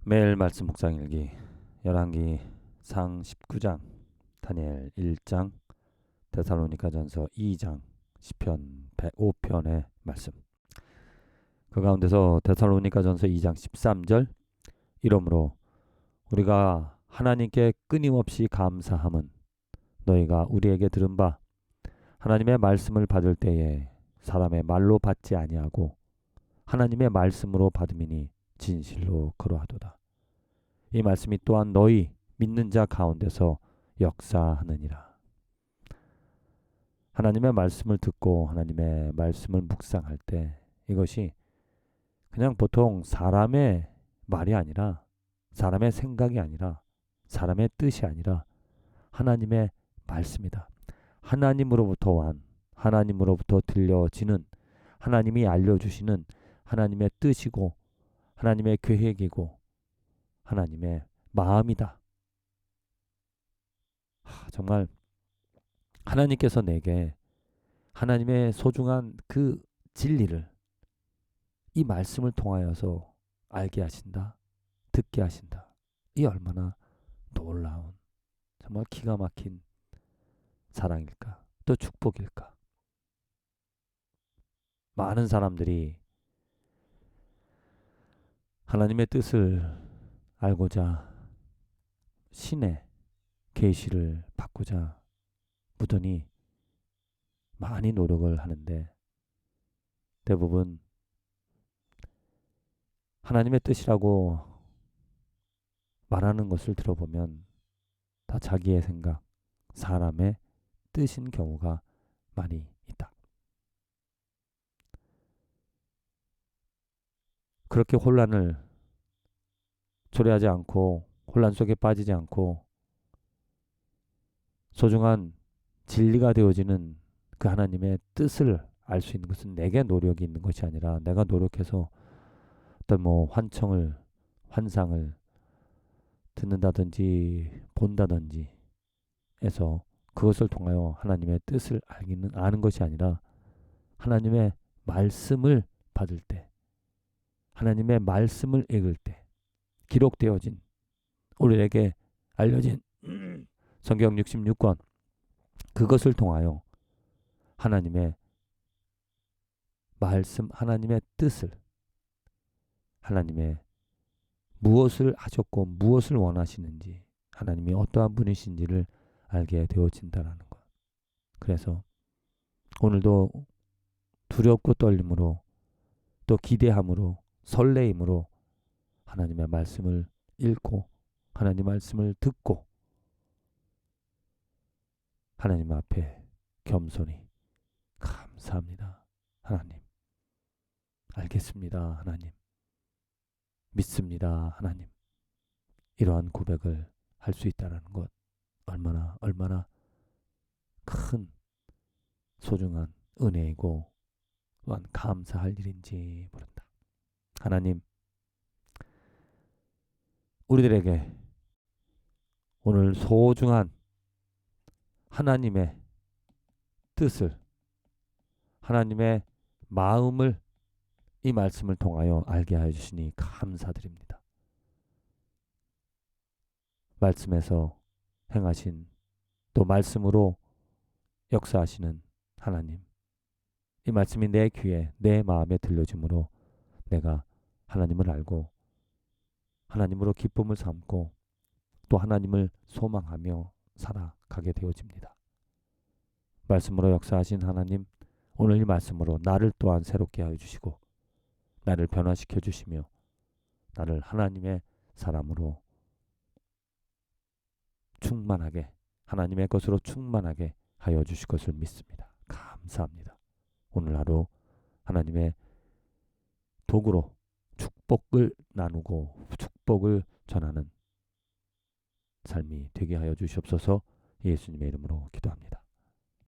매일 말씀 묵상 일기 열왕기 상 19장, 다니엘 1장, 데살로니가전서 2장, 시편 105편의 말씀. 그 가운데서 데살로니가전서 2장 13절, 이러므로 우리가 하나님께 끊임없이 감사함은 너희가 우리에게 들은 바 하나님의 말씀을 받을 때에 사람의 말로 받지 아니하고 하나님의 말씀으로 받음이니 진실로 그러하도다. 이 말씀이 또한 너희 믿는 자 가운데서 역사하느니라. 하나님의 말씀을 듣고 하나님의 말씀을 묵상할 때 이것이 그냥 보통 사람의 말이 아니라, 사람의 생각이 아니라, 사람의 뜻이 아니라 하나님의 말씀이다. 하나님으로부터 온, 하나님으로부터 들려지는, 하나님이 알려주시는 하나님의 뜻이고 하나님의 계획이고 하나님의 마음이다. 정말 하나님께서 내게 하나님의 소중한 그 진리를 이 말씀을 통하여서 알게 하신다, 듣게 하신다. 이 얼마나 놀라운, 정말 기가 막힌 사랑일까, 또 축복일까. 많은 사람들이 하나님의 뜻을 알고자 신의 계시를 받고자 무던히 많이 노력을 하는데 대부분 하나님의 뜻이라고 말하는 것을 들어보면 다 자기의 생각, 사람의 뜻인 경우가 많이 있다. 그렇게 혼란을 초래하지 않고 혼란 속에 빠지지 않고 소중한 진리가 되어지는 그 하나님의 뜻을 알 수 있는 것은 내게 노력이 있는 것이 아니라 내가 노력해서 어떤 환청을, 환상을 듣는다든지 본다든지 해서 그것을 통하여 하나님의 뜻을 아는 것이 아니라 하나님의 말씀을 받을 때, 하나님의 말씀을 읽을 때 기록되어진, 우리에게 알려진 성경 66권, 그것을 통하여 하나님의 말씀, 하나님의 뜻을, 하나님의 무엇을 하셨고 무엇을 원하시는지, 하나님이 어떠한 분이신지를 알게 되어진다라는 것. 그래서 오늘도 두렵고 떨림으로, 또 기대함으로, 설레임으로 하나님의 말씀을 읽고 하나님 말씀을 듣고 하나님 앞에 겸손히 감사합니다. 하나님, 알겠습니다. 하나님, 믿습니다. 하나님, 이러한 고백을 할 수 있다는 것, 얼마나 큰 소중한 은혜이고 또한 감사할 일인지 모른다. 하나님, 우리들에게 오늘 소중한 하나님의 뜻을, 하나님의 마음을 이 말씀을 통하여 알게 하여 주시니 감사드립니다. 말씀에서 행하신, 또 말씀으로 역사하시는 하나님, 이 말씀이 내 귀에, 내 마음에 들려짐으로 내가 하나님을 알고 하나님으로 기쁨을 삼고 또 하나님을 소망하며 살아가게 되어집니다. 말씀으로 역사하신 하나님, 오늘 이 말씀으로 나를 또한 새롭게 하여 주시고 나를 변화시켜 주시며 나를 하나님의 사람으로 충만하게, 하나님의 것으로 충만하게 하여 주실 것을 믿습니다. 감사합니다. 오늘 하루 하나님의 도구로 축복을 나누고 축복을 전하는 삶이 되게 하여 주시옵소서. 예수님의 이름으로 기도합니다.